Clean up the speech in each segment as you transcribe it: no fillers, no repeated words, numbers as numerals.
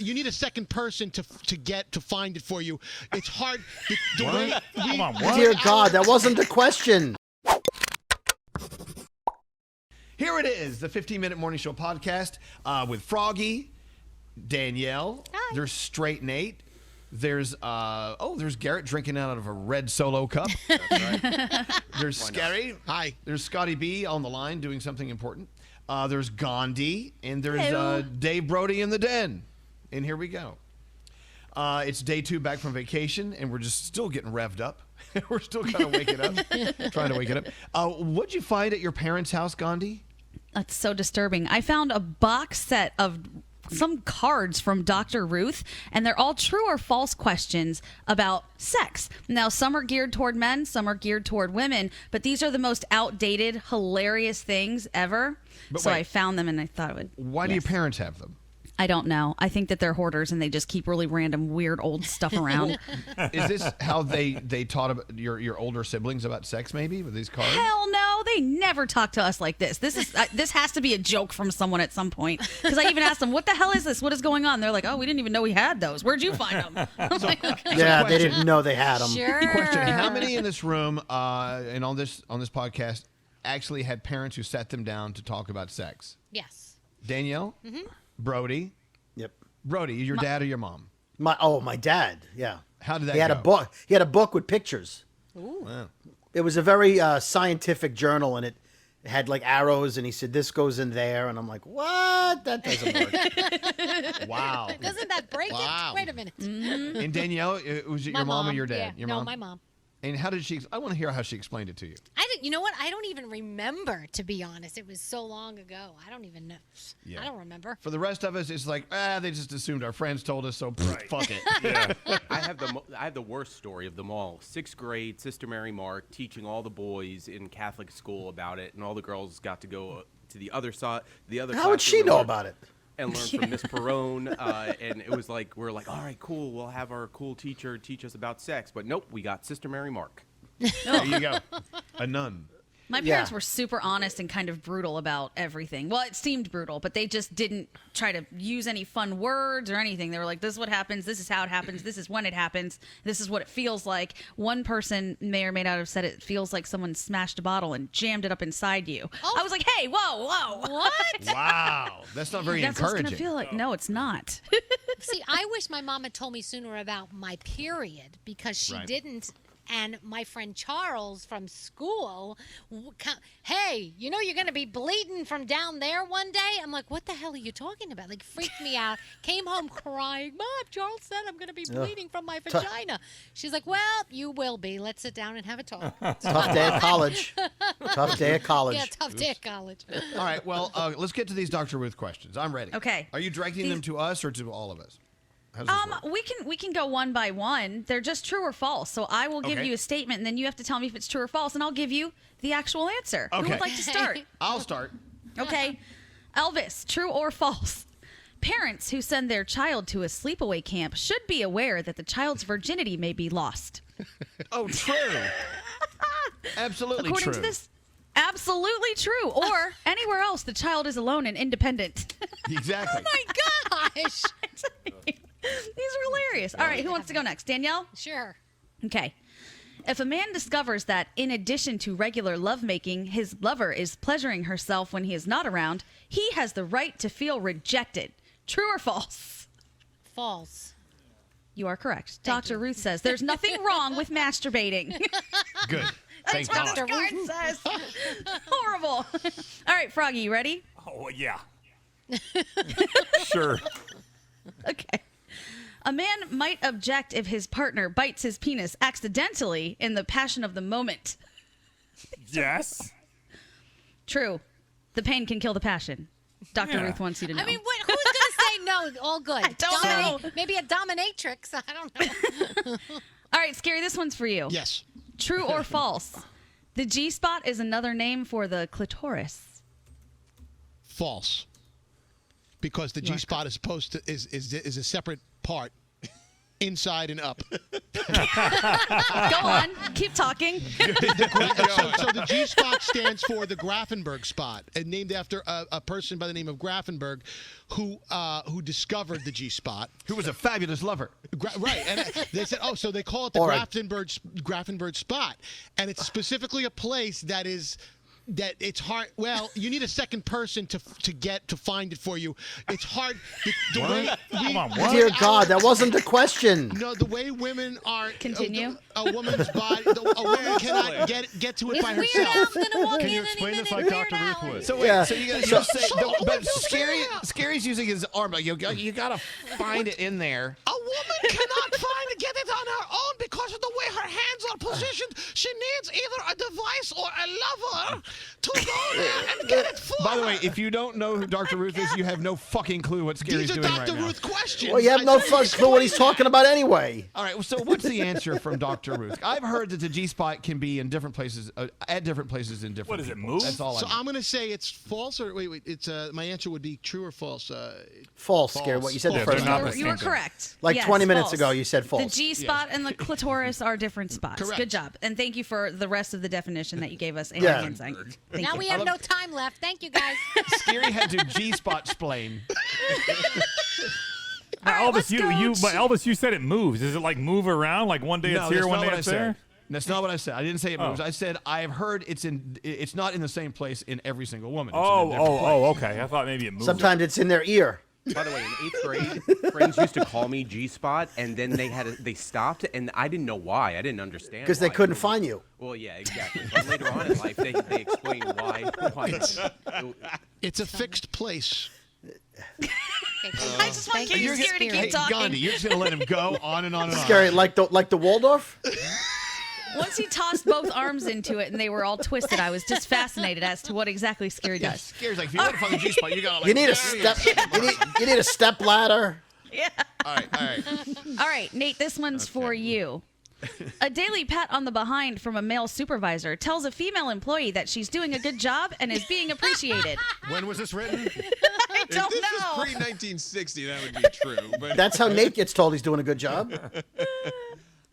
You need a second person to find it for you. It's hard. The way Come on, what? Dear God, that wasn't the question. Here it is, the 15-minute morning show podcast with Froggy, Danielle. Hi. There's Straight Nate. There's Garrett drinking out of a red Solo cup. That's right. There's Scary. Hi. There's Scotty B on the line doing something important. There's Gandhi, and there's Hello. Dave Brody in the den. And here we go. It's day 2 back from vacation, and we're just still getting revved up. We're still kind of waking up, trying to wake it up. What'd you find at your parents' house, Gandhi? That's so disturbing. I found a box set of some cards from Dr. Ruth, and they're all true or false questions about sex. Now, some are geared toward men, some are geared toward women, but these are the most outdated, hilarious things ever. But so wait. I found them, and I thought it would. Why do your parents have them? I don't know. I think that they're hoarders, and they just keep really random, weird, old stuff around. Is this how they taught about your older siblings about sex, maybe, with these cards? Hell no, they never talk to us like this. This has to be a joke from someone at some point. Because I even asked them, "What the hell is this? What is going on?" They're like, "Oh, we didn't even know we had those. Where'd you find them?" Yeah, they didn't know they had them. Sure. Question: how many in this room and on this podcast actually had parents who sat them down to talk about sex? Yes. Danielle, Brody, Yep. Brody, your dad or your mom? My dad. Yeah. How did that He had go? a book. He had a book with pictures. Wow. It was a very scientific journal, and it had like arrows, and he said this goes in there, and I'm like, what? That doesn't work. Wow. Doesn't that break Wow. it? Wait a minute. And Danielle, was it My your mom or your dad? Yeah. Your no, mom? my mom. And how did she? I want to hear how she explained it to you. You know what? I don't even remember, to be honest. It was so long ago. I don't even know. Yeah. I don't remember. For the rest of us, it's like, they just assumed our friends told us, so fuck it. Yeah, I have the worst story of them all. 6th grade, Sister Mary Mark teaching all the boys in Catholic school about it, and all the girls got to go to the other side. How would she know about it? And learn from Miss Perone, and it was like we're like, all right, cool. We'll have our cool teacher teach us about sex, but nope, we got Sister Mary Mark. There you go. A nun. My parents were super honest and kind of brutal about everything. Well, it seemed brutal, but they just didn't try to use any fun words or anything. They were like, this is what happens. This is how it happens. This is when it happens. This is what it feels like. One person may or may not have said it feels like someone smashed a bottle and jammed it up inside you. Oh. I was like, hey, whoa. What? Wow. That's not very That's what it's encouraging. going to feel like. No, it's not. See, I wish my mom had told me sooner about my period because she Right. didn't. And my friend Charles from school, hey, you know you're going to be bleeding from down there one day? I'm like, what the hell are you talking about? Like, freaked me out. Came home crying. Mom, Charles said I'm going to be bleeding from my vagina. She's like, well, you will be. Let's sit down and have a talk. Tough day at college. Tough day at college. Yeah, tough day at college. All right, well, let's get to these Dr. Ruth questions. I'm ready. Okay. Are you directing them to us or to all of us? How's this work? We can go one by one. They're just true or false. So I will give Okay. you a statement, and then you have to tell me if it's true or false, and I'll give you the actual answer. Who Okay. would like to start? I'll start. Okay. Elvis, true or false? Parents who send their child to a sleepaway camp should be aware that the child's virginity may be lost. Oh, true. Absolutely According true. to this, absolutely true. Or anywhere else, the child is alone and independent. Exactly. My gosh. These are hilarious. All right, who wants to go next? Danielle? Sure. Okay. If a man discovers that, in addition to regular lovemaking, his lover is pleasuring herself when he is not around, he has the right to feel rejected. True or false? False. You are correct. Thank Dr. you. Ruth says there's nothing wrong with masturbating. Good. That's Thank what God. this card says. Horrible. All right, Froggy, you ready? Oh, yeah. Sure. Okay. A man might object if his partner bites his penis accidentally in the passion of the moment. Yes. True. The pain can kill the passion. Dr. Yeah. Ruth wants you to know. I mean, who's going to say no? All good. don't know. Maybe a dominatrix. I don't know. All right, Scary, this one's for you. Yes. True or false? The G-spot is another name for the clitoris. False. Because the You are G spot is supposed to is a separate part inside and up. Go on. Keep talking. So the G spot stands for the Grafenberg spot, and named after a person by the name of Grafenberg, who discovered the G spot. Who was a fabulous lover. Right, and they said, so they call it the Grafenberg spot, and it's specifically a place that it's hard. Well, you need a second person to find it for you. It's hard. The way Dear God, that wasn't the question. No, the way women are. Continue. A woman's body. A woman cannot get to it by Weird herself. Al's gonna walk Can in you any explain this minute. like Weird Dr. Ruth Al. would? So wait, Yeah. so you gotta say, but Scary's using his arm. Like, you gotta find it in there. A woman cannot get it on her own because of the way her hands are positioned. She needs either a device or a lover to go there and get it for By the her. way, if you don't know who Dr. Ruth is, you have no fucking clue what Scary's These are doing Dr. right now. Ruth questions. Well, you have no fucking clue what he's talking about anyway. All right, so what's the answer from Dr. Ruth? I've heard that the G-spot can be in different places, at different places in different What is it, people. move? That's all So I know. I'm going to say it's false, or wait. It's my answer would be true or false. False, Scary. What you said the False. first They're not time. the You were same thing. correct. Like Yes, 20 minutes false. ago, you said false. The G spot and the clitoris are different spots. Correct. Good job. And thank you for the rest of the definition that you gave us and Yeah. your insight. Thank Now you. we have no time left. Thank you, guys. Scary had to G-spot explain. All right, let's go But Elvis, you said it moves. Is it like move around? Like one day No, it's here, that's one not day what I it's there? said. That's not what I said. I didn't say it moves. Oh. I said I've heard it's not in the same place in every single woman. It's in a different place. Okay. I thought maybe it moved. Sometimes it's in their ear. By the way, in 8th grade, friends used to call me G-spot, and then they stopped, and I didn't know why. I didn't understand. Because they why. couldn't find you. Well, yeah, exactly. But later on in life, they explained why. It's a fixed place. I just want to keep Scary to keep talking. Gandhi, you're just gonna let him go on and on and on. Scary, like the Waldorf? Once he tossed both arms into it and they were all twisted, I was just fascinated as to what exactly Scary does. Scary's like, if you want to find the G-spot, you gotta like. You need a step. You need a step ladder. Yeah. All right. All right, Nate, this one's for you. A daily pat on the behind from a male supervisor tells a female employee that she's doing a good job and is being appreciated. When was this written? I don't If this know. was pre-1960, that would be true. But That's how Nate gets told he's doing a good job.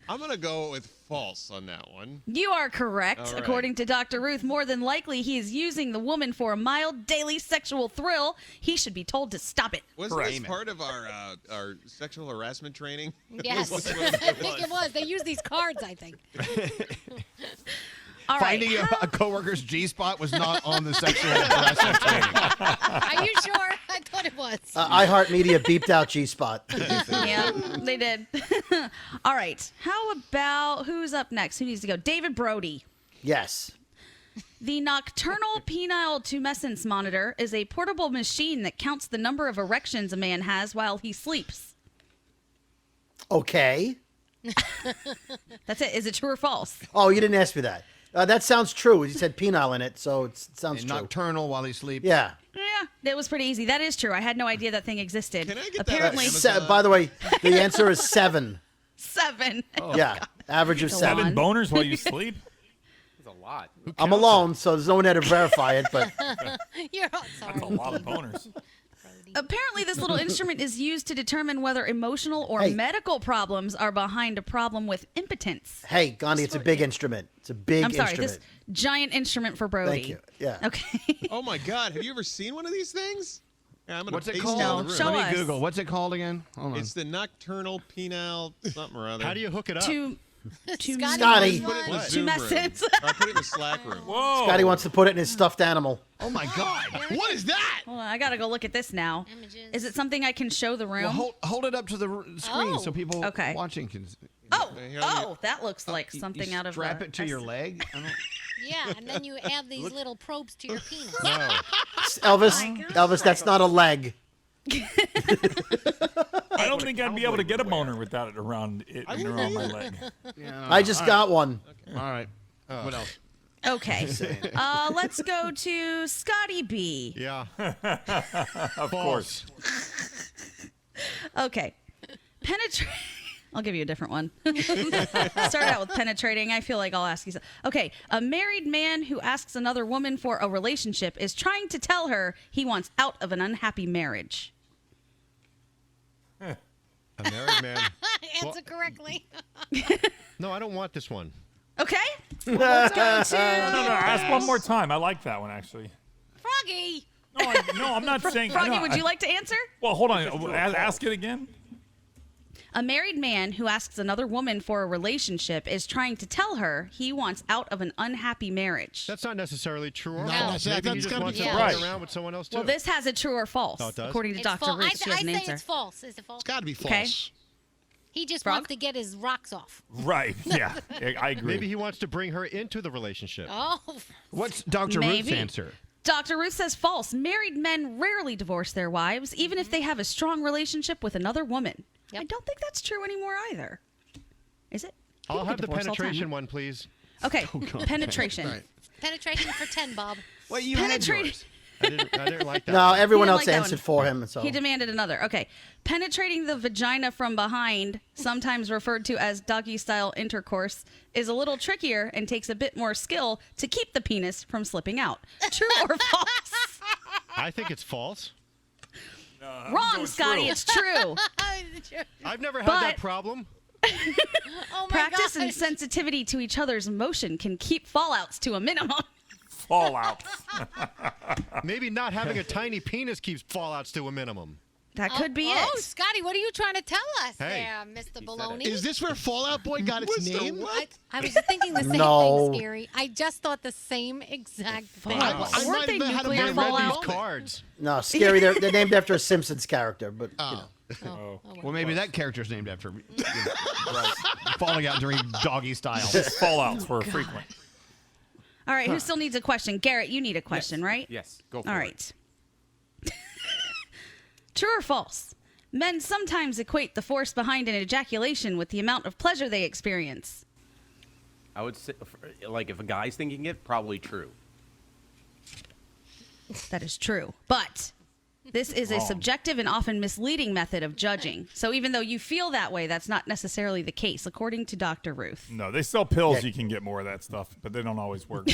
I'm going to go with false on that one. You are correct. All right. According to Dr. Ruth, more than likely he is using the woman for a mild daily sexual thrill. He should be told to stop it. Wasn't this part of our sexual harassment training? Yes. I think it was. They use these cards, I think. All right. Finding a coworker's G-spot was not on the sexual harassment training. Are you sure? I thought it was. iHeartRadio beeped out G-spot. Yeah, they did. All right. How about who's up next? Who needs to go? David Brody. Yes. The nocturnal penile tumescence monitor is a portable machine that counts the number of erections a man has while he sleeps. Okay. That's it. Is it true or false? Oh, you didn't ask me that. That sounds true. You said penile in it, so it sounds And true. nocturnal while he sleeps. Yeah. Yeah, that was pretty easy. That is true. I had no idea that thing existed. Can I get that Apparently, on Amazon? By the way, the answer is 7. 7. Yeah. Average of Go 7. on. 7 boners while you sleep? It's a lot. I'm alone, so there's no one there to verify it, but You're all sorry. That's a lot of boners. Apparently, this little instrument is used to determine whether emotional or Hey. medical problems are behind a problem with impotence. hey, Gandhi, it's a big instrument. It's a big I'm sorry, instrument. this giant instrument for Brody. Thank you. Yeah. Okay. Oh, my God. Have you ever seen one of these things? Yeah, I'm gonna What's it paste called? down the No, room. show Let me us. Google. What's it called again? Hold on. It's the nocturnal penile something or other. How do you hook it up? to Scotty. Put it in the Zoom room. tumescence. I put it in the Slack room. Whoa. Scotty wants to put it in his stuffed animal. Oh my God! What is that? Hold on, I gotta go look at this now. Images. Is it something I can show the room? Well, hold it up to the screen Oh. so people Okay. watching can. oh, that looks like something you out of strap a- it to your leg. I don't- Yeah, and then you add these little probes to your penis. No. Elvis, that's not a leg. I don't think I'd be able to get a boner without it around my leg. I just got one. All right. What else? Okay. Let's go to Scotty B. Yeah. Of course. Okay. Penetrate. I'll give you a different one. Start out with penetrating. I feel like I'll ask you. Okay. A married man who asks another woman for a relationship is trying to tell her he wants out of an unhappy marriage. A married man. answer correctly. No, I don't want this one. Okay. Well, let's go to. No, ask one more time. I like that one, actually. Froggy. No, I'm not saying. Froggy, would you like to answer? Well, hold on. Ask it again. A married man who asks another woman for a relationship is trying to tell her he wants out of an unhappy marriage. That's not necessarily true or No, false. Maybe he that's just gotta wants be to false. play around with someone else too. Well, this has a true or false, Oh, it does? according to It's Dr. false. Ruth. She has an I say answer. it's false. Is it false? It's got to be false. Okay. He just Frog? wants to get his rocks off. Right. Yeah. I agree. Maybe he wants to bring her into the relationship. Oh. What's Dr. Ruth's Maybe. answer? Dr. Ruth says false. Married men rarely divorce their wives, even if they have a strong relationship with another woman. Yep. I don't think that's true anymore either. Is it? I'll People have get the divorced all the time. penetration one, please. Okay, penetration. Right. Penetration for 10, Bob. Wait, you had Penetrate- yours. I didn't like that. No, one. everyone He didn't else like that answered one. for him. So He demanded another. Okay. Penetrating the vagina from behind, sometimes referred to as doggy-style intercourse, is a little trickier and takes a bit more skill to keep the penis from slipping out. True or false? I think it's false. Wrong, Scotty. It's true. I've never had But- that problem. Oh my Practice and gosh. sensitivity to each other's motion can keep fallouts to a minimum. Fallout. Maybe not having a tiny penis keeps fallouts to a minimum. That could be Oh, it. Scotty, what are you trying to tell us Hey. there, Mr. Baloney? Is this where Fallout Boy got its name? I was just thinking the same No. thing, Scary. I just thought the same exact thing. I Weren't might they have had a nuclear I moment. read fallout? these cards. no, scary. They're named after a Simpsons character, but you know. Well, maybe that character's named after falling out during doggy style. Fallouts were frequent. All right, who still needs a question? Garrett, you need a question, right? Yes, go for All it. right. True or false? Men sometimes equate the force behind an ejaculation with the amount of pleasure they experience. I would say, like, if a guy's thinking it, probably true. That is true. But this is a subjective and often misleading method of judging. So even though you feel that way, that's not necessarily the case, according to Dr. Ruth. No, they sell pills. You can get more of that stuff, but they don't always work.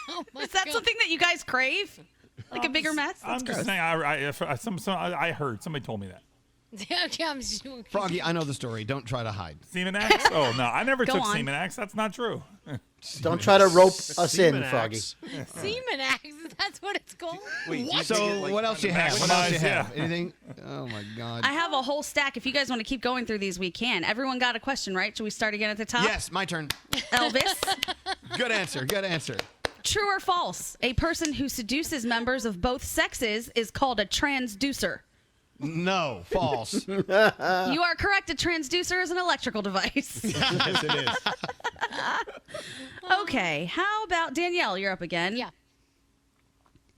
Oh my Is that God. something that you guys crave? Like a bigger mess? I'm That's just gross. saying. I heard somebody told me that. Yeah, I'm just doing- Froggy, I know the story. Don't try to hide. Semen X? Oh no, I never Go took on. Semen X. That's not true. Don't try to rope us in, Semen Froggy. axe. Semen axe. That's what it's called. Wait, So what else you have? What else you Maximize, have? yeah. Anything? Oh my God. I have a whole stack. If you guys want to keep going through these, we can. Everyone got a question, right? Should we start again at the top? Yes, my turn. Elvis, Good answer. Good answer. true or false? A person who seduces members of both sexes is called a transducer. No, false. You are correct. A transducer is an electrical device. Yes, it is. Okay, how about Danielle? You're up again. Yeah.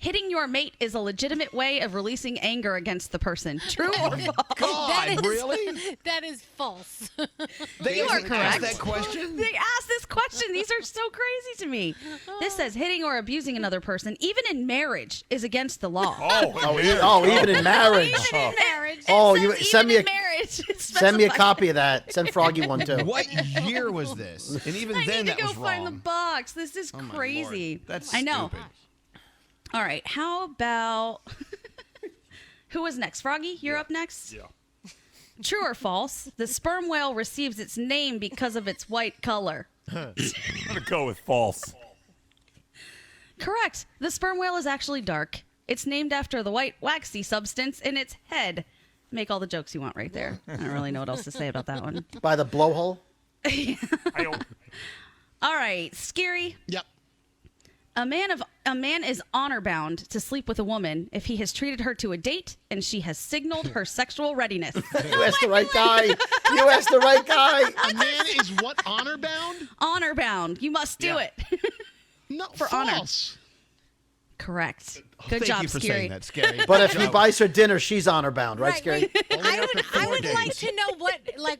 Hitting your mate is a legitimate way of releasing anger against the person. True or false? God, really? That is false. They You are even correct. asked that question? They asked this question. These are so crazy to me. This says hitting or abusing another person, even in marriage, is against the law. Oh, even in marriage. Even in marriage. Oh, It you says send me even a in marriage. It send me a specifies- copy of that. Send Froggy one too. What year was this? And even I then, need to that go was find the wrong. box. This is Oh, my crazy. Lord. That's I know. stupid. All right. How about who was next? Froggy, you're up next. Yeah. True or false? The sperm whale receives its name because of its white color. I'm gonna go with false. Correct. The sperm whale is actually dark. It's named after the white waxy substance in its head. Make all the jokes you want right there. I don't really know what else to say about that one. By the blowhole. All right, Scary. Yep. A man is honor bound to sleep with a woman if he has treated her to a date and she has signaled her sexual readiness. You asked the right guy. You asked the right guy. A man is what, honor bound? Honor bound. You must do it. No, For honor. false. Correct. Good Thank job, you for Scary. saying that, Scary. But if he buys her dinner, she's honor bound, right, Scary? I would like to know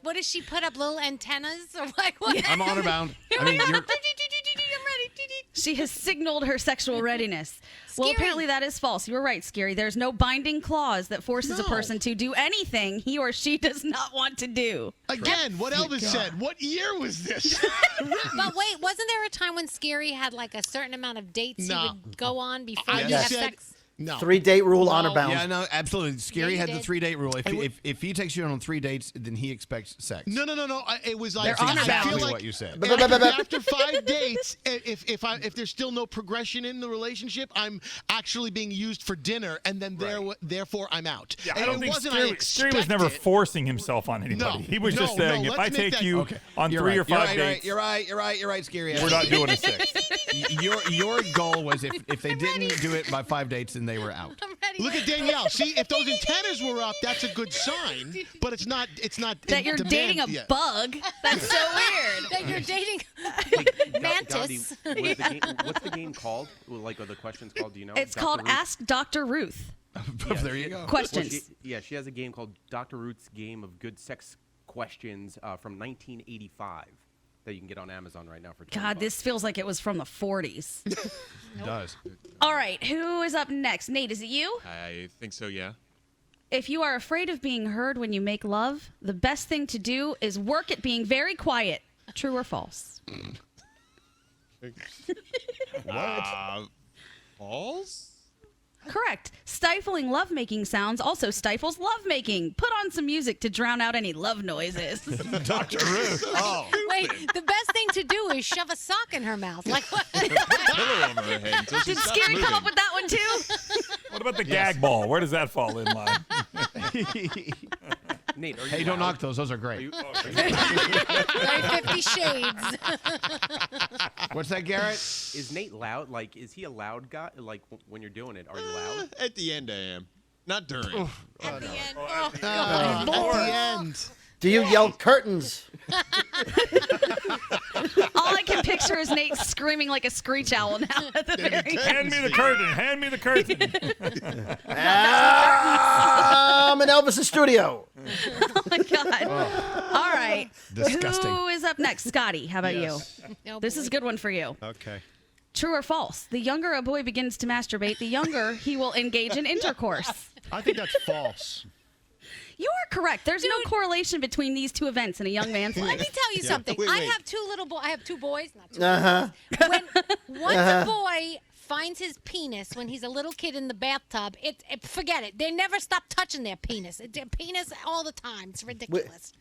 what does she put up, little antennas or like what? I'm honor bound. I mean, I'm you're, ready. She has signaled her sexual readiness. Well, Scary. apparently that is false. You were right, Scary. There's no binding clause that forces a No. person to do anything he or she does not want to do. Again, what Elvis said. What year was this? But wait, wasn't there a time when Scary had like a certain amount of dates he No. would go on before I he just have said sex? No. 3-date rule, honor bound. Yeah, no, absolutely. Scary Yeah, had you the did. 3-date rule. If he takes you on 3 dates, then he expects sex. No. It was like They're honor I feel bound. like what you said. after 5 dates, if there's still no progression in the relationship, I'm actually being used for dinner, and then therefore I'm out. Yeah, and I don't it think wasn't Scary was never forcing himself on anybody. No, He was just no, saying, if let's I make take that- you on You're 3 or right. 5 dates, You're right, Scary. we're not doing a 6. Your goal was if they didn't do it by 5 dates, then they were out. I'm ready. Look at Danielle. See, if those antennas were up, that's a good sign. But it's not. It's not That you're dating a bug. That's so weird. That you're dating mantis. Gandhi, what's the game called? Well, like, are the questions called? Do you know? It's Dr. called Ruth? Ask Dr. Ruth. There you go. Questions. She has a game called Dr. Ruth's Game of Good Sex Questions from 1985 that you can get on Amazon right now for $20. God, this feels like it was from the 40s. It does. All right, who is up next? Nate, is it you? I think so, yeah. If you are afraid of being heard when you make love, the best thing to do is work at being very quiet. True or false? False? Correct. Stifling lovemaking sounds also stifles lovemaking. Put on some music to drown out any love noises. Dr. Ruth. Oh. Wait, the best thing to do is shove a sock in her mouth. Like what? Pillow over her head until she Did stops Scary come moving. up with that one too? What about the gag ball? Where does that fall in line? Nate, are you Hey, don't loud? knock those. Those are great. Like 50 Shades. What's that, Garrett? Is Nate loud? Like, is he a loud guy? Like, when you're doing it, are you loud? At the end, I am. Not during. At the end. Oh, At the end. Do you yell curtains? All I can picture is Nate screaming like a screech owl now at the very end. Hand me the curtain. Hand me the curtain. I'm in Elvis' studio. Oh my God. All right. Disgusting. Who is up next? Scotty, how about Yes. no, you? This is a good one for you. Okay. True or false? The younger a boy begins to masturbate, the younger he will engage in intercourse. I think that's false. You are correct. There's no correlation between these two events in a young man's Let life. me tell you something. Wait, I wait. have two little boys. I have two boys, not two. Uh-huh. Once a boy finds his penis when he's a little kid in the bathtub, forget it. They never stop touching their penis. Their penis all the time. It's ridiculous.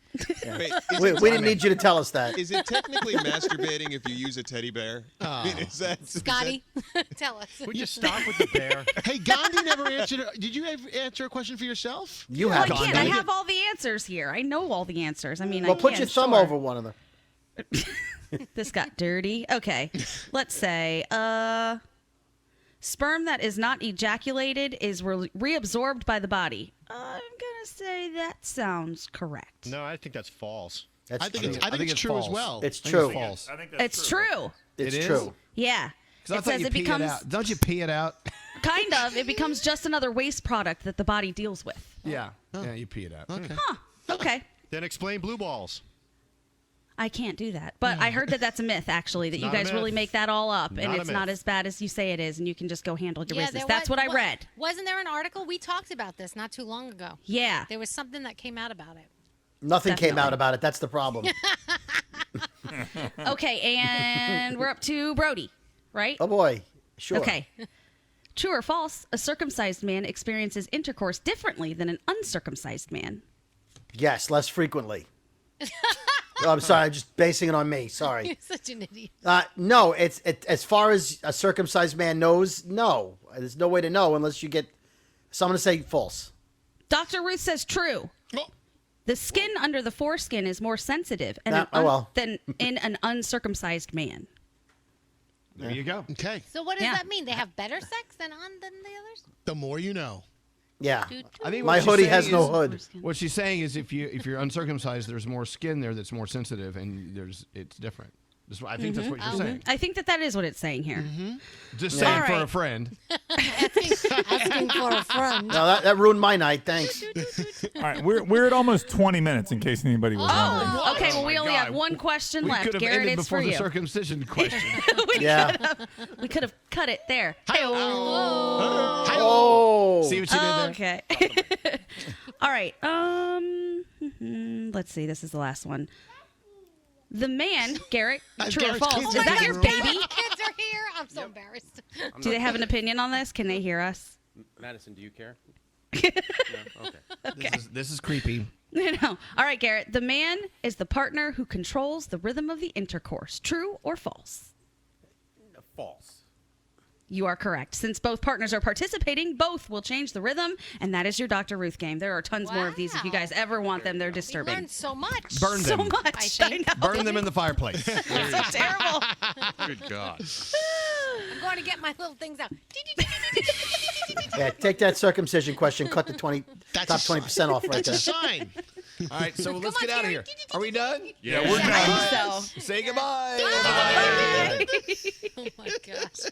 Wait, We didn't need you to tell us that. Is it technically masturbating if you use a teddy bear? I mean, is that Scotty, tell us. Would you stop with the bear? Hey, Gandhi never answered. Did you ever answer a question for yourself? You Well, I have. can't. I have all the answers here. I know all the answers. I mean, Well, I put can, your thumb sure. over one of them. This got dirty. Okay. Let's say, sperm that is not ejaculated is reabsorbed by the body. I'm gonna say that sounds correct. No, I think that's false. That's I think true. it's. I think it's true false. as well. It's I think true. false. I think that's It's true. It's It is? true. Yeah. 'Cause I It thought says you it pee becomes it out. Don't you pee it out? kind of. It becomes just another waste product that the body deals with. Yeah. Yeah, you pee it out. Okay. Okay. Then explain blue balls. I can't do that. But I heard that that's a myth, actually, that you not a guys really myth. make that all up, and Not a it's not myth. as bad as you say it is, and you can just go handle your business. there That's was- what I read. Wasn't there an article? We talked about this not too long ago. Yeah. There was something that came out about it. Nothing came Definitely. out about it. That's the problem. Okay, and we're up to Brody, right? Oh boy. Sure. Okay. True or false? A circumcised man experiences intercourse differently than an uncircumcised man. Yes, less frequently. Oh, I'm sorry. I'm just basing it on me. Sorry. You're such an idiot. No, it's as far as a circumcised man knows. No, there's no way to know unless you get. So I'm going to say false. Dr. Ruth says true. Oh. The skin under the foreskin is more sensitive and than in an uncircumcised man. There you go. Okay. So what does Yeah. that mean? They have better sex than the others? The more you know. Yeah. I think My what she's hoodie saying has no is- hood. What she's saying is, if you're uncircumcised, there's more skin there that's more sensitive, and it's different. I think that's what you're saying. I think that is what it's saying here. Just Yeah. saying All for right. a friend. Asking for a friend. No, that ruined my night. Thanks. All right, we're at almost 20 minutes, in case anybody was wondering. Oh, okay. Well, my we only God. have one question We left. could have Garrett, ended it's for before the you. circumcision question. Yeah. We could have cut it there. Oh. See what you did there? Okay. All right. Let's see. This is the last one. The man, Garrett, true or Garrett's false? kids Is are that in your the baby? Kids are here. I'm so embarrassed. Do they have an opinion on this? Can they hear us? Madison, do you care? No? Okay. This is creepy. No. All right, Garrett. The man is the partner who controls the rhythm of the intercourse. True or false? False. You are correct. Since both partners are participating, both will change the rhythm, and that is your Dr. Ruth game. There are tons more of these if you guys ever want them. They're We disturbing. learned so much. Burn So them. much. I think. I know. Burn them in the fireplace. So terrible. Good God. I'm going to get my little things out. Yeah, take that circumcision question, cut the 20, That's top a sign. 20% off right That's a there. sign. All right, so let's on, get out of Gary. here. Are we done? Yeah, we're I done. think so. Say goodbye. Oh my gosh.